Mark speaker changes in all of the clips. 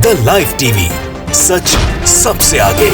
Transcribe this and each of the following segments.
Speaker 1: The live TV, सच सबसे आगे।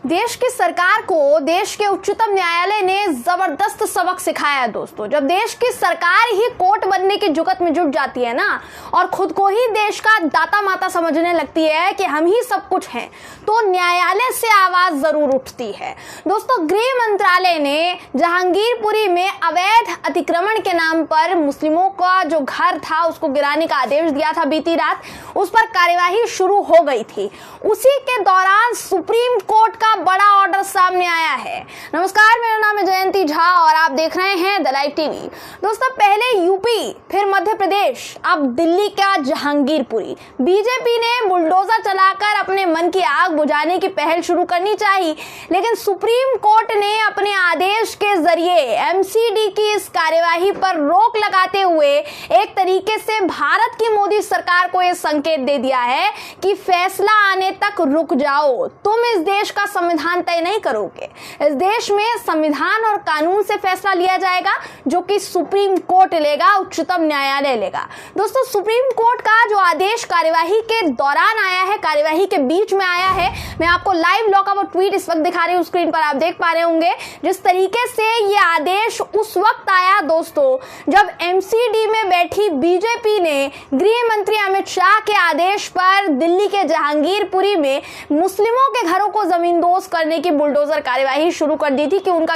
Speaker 2: देश की सरकार को देश के उच्चतम न्यायालय ने जबरदस्त सबक सिखाया है दोस्तों। जब देश की सरकार ही कोर्ट बनने की जुगत में जुट जाती है ना, और खुद को ही देश का दाता माता समझने लगती है कि हम ही सब कुछ हैं, तो न्यायालय से आवाज जरूर उठती है दोस्तों। गृह मंत्रालय ने जहांगीरपुरी में अवैध अतिक्रमण के नाम पर मुस्लिमों का जो घर था उसको गिराने का आदेश दिया था बीती रात। उस पर कार्यवाही शुरू हो गई थी। उसी के दौरान सुप्रीम कोर्ट का बड़ा ऑर्डर सामने आया है। नमस्कार, मेरा नाम है जयंती झा और आप देख रहे हैं द लाइव टीवी। दोस्तों, पहले यूपी, फिर मध्य प्रदेश, अब दिल्ली का जहांगीरपुरी। बीजेपी ने बुलडोजर चलाकर अपने मन की आग बुझाने की पहल शुरू करनी चाहिए, लेकिन सुप्रीम कोर्ट ने अपने आदेश के जरिए एमसीडी की इस कार्यवाही पर रोक लगाते हुए एक तरीके से भारत की मोदी सरकार को यह संकेत दे दिया है कि फैसला आने तक रुक जाओ, तुम इस देश का संविधान तय नहीं करोगे। इस देश में संविधान और कानून से फैसला लिया जाएगा, जो कि सुप्रीम कोर्ट लेगा, उच्चतम न्यायालय लेगा। दोस्तों, सुप्रीम कोर्ट का जो आदेश कार्यवाही के दौरान आया है, कार्यवाही के बीच में आया है, मैं आपको लाइव लॉकआउट ट्वीट इस वक्त दिखा रही हूं, स्क्रीन पर आप देख पा रहे होंगे। जिस तरीके से यह आदेश उस वक्त आया दोस्तों, जब एमसीडी में बैठी बीजेपी ने गृह मंत्री अमित शाह के आदेश पर दिल्ली के जहांगीरपुरी में मुस्लिमों के घरों को जमींदोज करने की बुलडोजर कार्यवाही शुरू कर दी थी कि उनका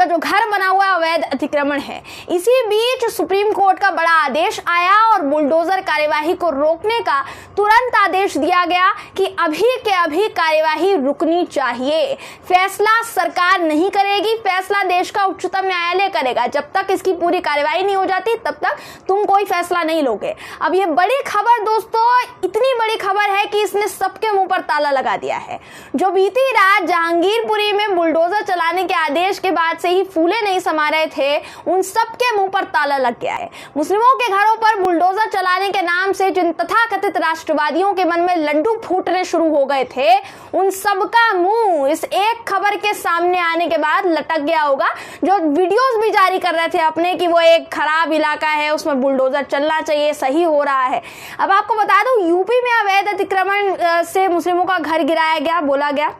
Speaker 2: जो घर बना हुआ अवैध अतिक्रमण है। इसी बीच सुप्रीम कोर्ट का बड़ा आदेश आया और बुलडोजर कार्यवाही को रोकने का तुरंत आदेश दिया गया कि अभी के अभी कार्यवाही रुकनी चाहिए। फैसला सरकार नहीं करेगी, फैसला देश का उच्चतम न्यायालय करेगा। जब तक इसकी पूरी कार्यवाही नहीं हो जाती तब तक तुम कोई फैसला नहीं लोगे। अब ये बड़ी खबर दोस्तों, इतनी बड़ी खबर है कि इसने सबके मुंह पर ताला लगा दिया है। जो बीती रात जहांगीरपुरी में बुलडोजर चलाने के आदेश के बाद से ही फूले नहीं समा रहे थे, उन सबके मुंह पर ताला लग गया है। मुस्लिमों के घरों पर बुलडोजर चलाने के नाम से जिन तथाकथित राष्ट्रवादियों के मन में लड्डू फूटने शुरू हो गए थे, उन सबका मुंह इस एक खबर के सामने आने के बाद लटक गया होगा। जो वीडियोस भी जारी कर रहे थे अपने कि वो एक खराब इलाका है, उसमें बुलडोजर चलना चाहिए, सही हो रहा है। अब आपको बता दूं, यूपी में अवैध अतिक्रमण से मुस्लिमों का घर गिराया गया, बोला गया।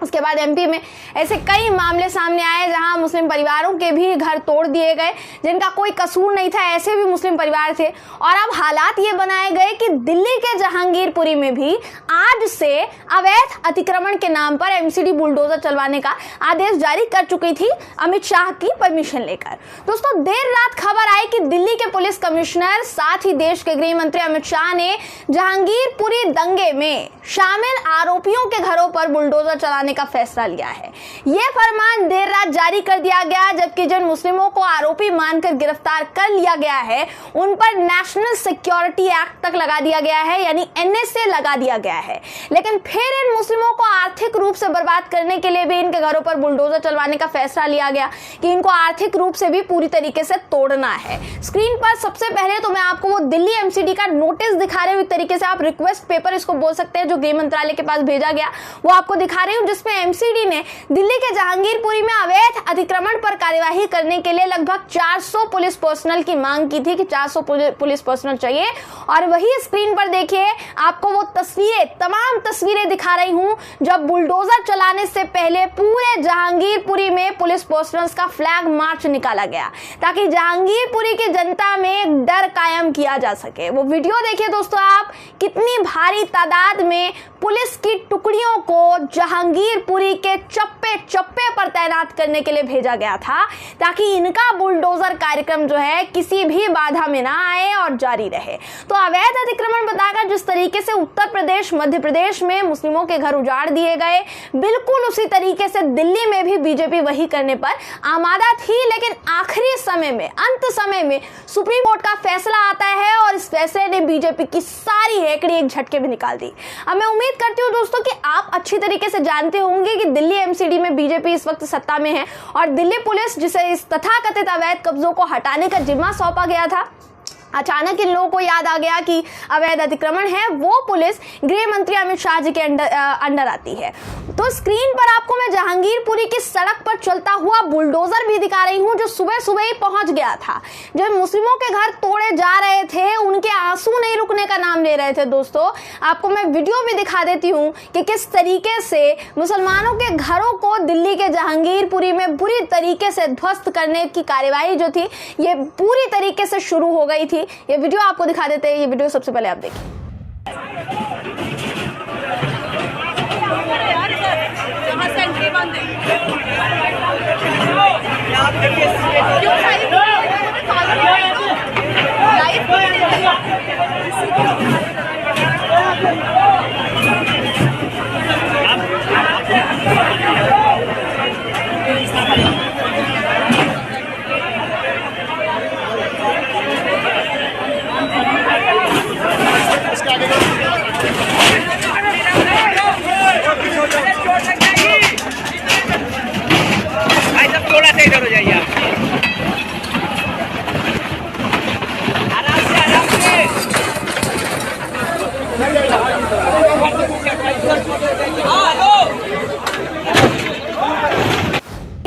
Speaker 2: उसके बाद एमपी में ऐसे कई मामले सामने आए जहां मुस्लिम परिवारों के भी घर तोड़ दिए गए, जिनका कोई कसूर नहीं था, ऐसे भी मुस्लिम परिवार थे। और अब हालात ये बनाए गए कि दिल्ली के जहांगीरपुरी में भी आज से अवैध अतिक्रमण के नाम पर एमसीडी बुलडोजर चलवाने का आदेश जारी कर चुकी थी अमित शाह की परमिशन लेकर। दोस्तों, देर रात खबर आई कि दिल्ली के पुलिस कमिश्नर साथ ही देश के गृह मंत्री अमित शाह ने जहांगीरपुरी दंगे में शामिल आरोपियों के घरों पर बुलडोजर चलाने का फैसला लिया है। यह फरमान देर रात जारी कर दिया गया, जबकि जिन मुस्लिमों को आरोपी मानकर गिरफ्तार कर लिया गया है उन पर नेशनल सिक्योरिटी एक्ट तक लगा दिया गया है, यानी एनएसए लगा दिया गया है। लेकिन फिर इन मुस्लिमों को आर्थिक रूप से बर्बाद करने के लिए भी इनके घरों पर बुलडोजर चलवाने का फैसला लिया गया कि इनको आर्थिक रूप से भी पूरी तरीके से तोड़ना है। स्क्रीन पर सबसे पहले तो मैं आपको वो दिल्ली एमसीडी का नोटिस दिखा रही हूं, एक तरीके से आप रिक्वेस्ट पेपर इसको बोल सकते हैं, जो गृह मंत्रालय के पास भेजा गया, वो आपको दिखा रही हूं, जिसमें एमसीडी ने दिल्ली के जहांगीरपुरी में अवैध अतिक्रमण पर कार्यवाही करने के लिए लगभग 400 पुलिस पर्सनल की मांग की थी कि 400 पुलिस पर्सनल चाहिए। और वही स्क्रीन पर देखिए, आपको वो तस्वीरें, तमाम तस्वीरें दिखा रही हूं, जब बुलडोजर चलाने से पहले पूरे जहांगीरपुरी में पुलिस पर्सनल का फ्लैग मार्च निकाला गया, ताकि जहांगीरपुरी की जनता में डर कायम किया जा सके। वो वीडियो देखिए दोस्तों आप, कितनी भारी तादाद में पुलिस की टुकड़ियों को जहांगीरपुरी के चप्पे चप्पे पर तैनात करने के लिए भेजा गया था, ताकि इनका बुलडोजर कार्यक्रम जो है किसी भी बाधा में ना आए और जारी रहे। तो अवैध अतिक्रमण बताकर जिस तरीके से उत्तर प्रदेश, मध्य प्रदेश में मुस्लिमों के घर उजाड़ दिए गए, बिल्कुल उसी तरीके से दिल्ली में भी बीजेपी वही करने पर आमादा थी। लेकिन आखिरी समय में, अंत समय में सुप्रीम कोर्ट का फैसला आता है और इस फैसले ने बीजेपी की सारी हेकड़ी एक झटके में निकाल दी। अब मैं उम्मीद करती हूँ दोस्तों कि आप अच्छी तरीके से जानते होंगे कि दिल्ली एमसीडी में बीजेपी इस वक्त सत्ता में है और दिल्ली पुलिस, जिसे इस तथाकथित अवैध कब्जों को हटाने का जिम्मा सौंपा गया था, अचानक इन लोगों को याद आ गया कि अवैध अतिक्रमण है वो पुलिस गृह मंत्री अमित शाह जी के अंडर आती है। तो स्क्रीन पर आपको मैं जहांगीरपुरी की सड़क पर चलता हुआ बुलडोजर भी दिखा रही हूं, जो सुबह सुबह ही पहुंच गया था। जब मुस्लिमों के घर तोड़े जा रहे थे, उनके आंसू नहीं रुकने का नाम ले रहे थे। दोस्तों, आपको मैं वीडियो भी दिखा देती हूं कि किस तरीके से मुसलमानों के घरों को दिल्ली के जहांगीरपुरी में बुरी तरीके से ध्वस्त करने की कार्यवाही जो थी, ये पूरी तरीके से शुरू हो गई थी। ये वीडियो आपको दिखा देते हैं। ये वीडियो सबसे पहले आप देखिए।
Speaker 3: थोड़ा सा इधर हो जाइए आप। आराम से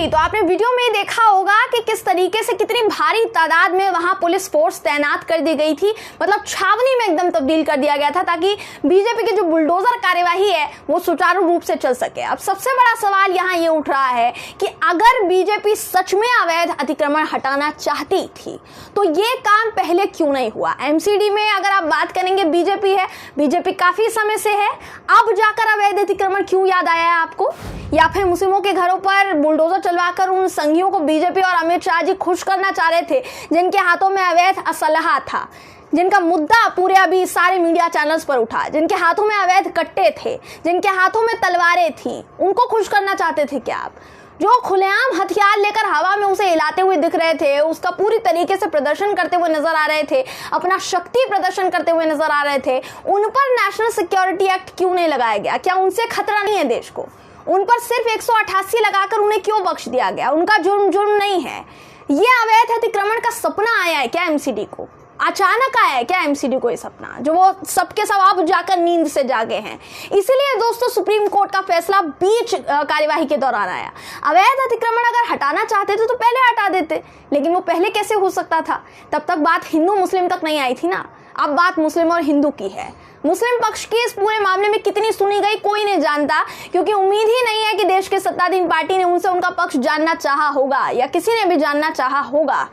Speaker 2: तो आपने वीडियो में देखा होगा कि किस तरीके से कितनी भारी तादाद में वहां पुलिस फोर्स तैनात कर दी गई थी। मतलब छावनी में एकदम तब्दील कर दिया गया था ताकि बीजेपी की जो बुलडोजर कार्यवाही है वो सुचारू रूप से चल सके। अब सबसे बड़ा सवाल यहाँ ये उठ रहा है कि अगर बीजेपी सच में अवैध अतिक्रमण हटाना चाहती थी तो ये काम पहले क्यों नहीं हुआ। एमसीडी में अगर आप बात करेंगे बीजेपी है, बीजेपी काफी समय से है, अब जाकर अवैध अतिक्रमण क्यों याद आया है आपको? या फिर मुस्लिमों के घरों पर बुलडोजर चलवाकर उन संघियों को बीजेपी और अमित शाह जी खुश करना चाह रहे थे जिनके हाथों में अवैध असलहा था, जिनका मुद्दा पूरे अभी सारे मीडिया चैनल्स पर उठा, जिनके हाथों में अवैध कट्टे थे, जिनके हाथों में तलवारें थी, उनको खुश करना चाहते थे क्या आप? जो खुलेआम हथियार लेकर हवा में उसे हिलाते हुए दिख रहे थे, उसका पूरी तरीके से प्रदर्शन करते हुए नजर आ रहे थे, अपना शक्ति प्रदर्शन करते हुए नजर आ रहे थे, उन पर नेशनल सिक्योरिटी एक्ट क्यों नहीं लगाया गया? क्या उनसे खतरा नहीं है देश को? उन पर सिर्फ 188 लगाकर उन्हें क्यों बख्श दिया गया? उनका जुर्म नहीं है। ये अवैध अतिक्रमण का सपना आया है क्या एमसीडी को? अचानक आया है क्या एमसीडी को ये सपना, जो वो सबके सब आप जाकर नींद से जागे हैं? इसीलिए दोस्तों सुप्रीम कोर्ट का फैसला बीच कार्यवाही के दौरान आया। अवैध अतिक्रमण अगर हटाना चाहते थे तो पहले हटा देते, लेकिन वो पहले कैसे हो सकता था? तब तक बात हिंदू मुस्लिम तक नहीं आई थी ना। अब बात मुस्लिम और हिंदू की है। मुस्लिम पक्ष की इस पूरे मामले में कितनी सुनी गई कोई नहीं जानता, क्योंकि उम्मीद ही नहीं है कि देश के सत्ताधीन पार्टी ने उनसे उनका पक्ष जानना चाहा होगा या किसी ने भी जानना चाहा होगा।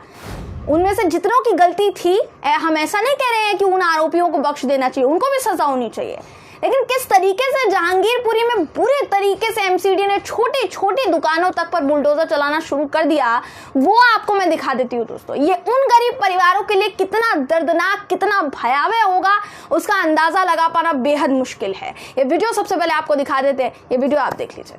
Speaker 2: उनमें से जितनों की गलती थी, हम ऐसा नहीं कह रहे हैं कि उन आरोपियों को बख्श देना चाहिए, उनको भी सजा होनी चाहिए, लेकिन किस तरीके से जहांगीरपुरी में बुरे तरीके से एमसीडी ने छोटी छोटी दुकानों तक पर बुलडोजर चलाना शुरू कर दिया, वो आपको मैं दिखा देती हूँ। दोस्तों, ये उन गरीब परिवारों के लिए कितना दर्दनाक, कितना भयावह होगा, उसका अंदाजा लगा पाना बेहद मुश्किल है। ये वीडियो सबसे पहले आपको दिखा देते हैं। ये वीडियो आप देख लीजिए।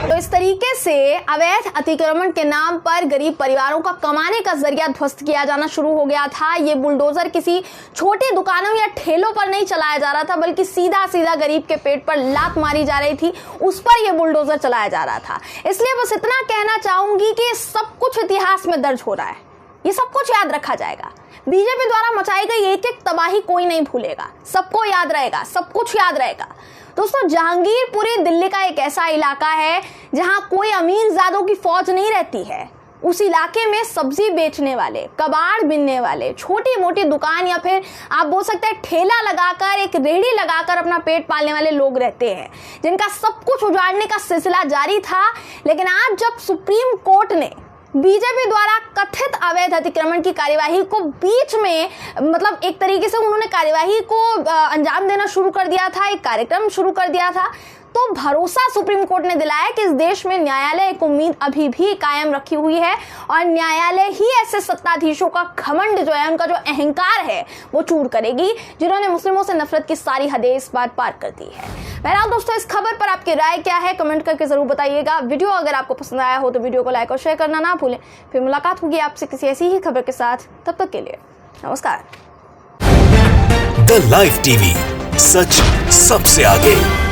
Speaker 2: तो इस तरीके से अवैध अतिक्रमण के नाम पर गरीब परिवारों का कमाने का जरिया ध्वस्त किया जाना शुरू हो गया था। ये बुलडोजर किसी छोटी दुकानों या ठेलों पर नहीं चलाया जा रहा था, बल्कि सीधा सीधा गरीब के पेट पर लात मारी जा रही थी, उस पर यह बुलडोजर चलाया जा रहा था। इसलिए बस इतना कहना चाहूंगी कि सब कुछ इतिहास में दर्ज हो रहा है, ये सब कुछ याद रखा जाएगा। बीजेपी द्वारा मचाई गई एक एक तबाही कोई नहीं भूलेगा, सबको याद रहेगा, सब कुछ याद रहेगा। दोस्तों, जहांगीरपुरी दिल्ली का एक ऐसा इलाका है जहां कोई अमीरजादों की फौज नहीं रहती है, उस इलाके में सब्जी बेचने वाले, कबाड़ बिनने वाले, छोटी मोटी दुकान या फिर आप बोल सकते हैं ठेला लगाकर, एक रेहड़ी लगाकर अपना पेट पालने वाले लोग रहते हैं, जिनका सब कुछ उजाड़ने का सिलसिला जारी था। लेकिन आज जब सुप्रीम कोर्ट ने बीजेपी द्वारा कथित अवैध अतिक्रमण की कार्यवाही को बीच में, मतलब एक तरीके से उन्होंने कार्यवाही को अंजाम देना शुरू कर दिया था, एक कार्यक्रम शुरू कर दिया था, तो भरोसा सुप्रीम कोर्ट ने दिलाया कि इस देश में न्यायालय एक उम्मीद अभी भी कायम रखी हुई है और न्यायालय ही ऐसे सत्ताधीशों का घमंड जो है, उनका जो अहंकार है, वो चूर करेगी, जिन्होंने मुस्लिमों से नफरत की सारी हदें इस बार पार कर दी है। बहरहाल दोस्तों, इस खबर पर आपकी राय क्या है, कमेंट करके जरूर बताइएगा। वीडियो अगर आपको पसंद आया हो तो वीडियो को लाइक और शेयर करना ना भूलें। फिर मुलाकात होगी आपसे किसी ऐसी ही खबर के साथ, तब तक के लिए नमस्कार।
Speaker 1: द लाइव टीवी, सच सबसे आगे।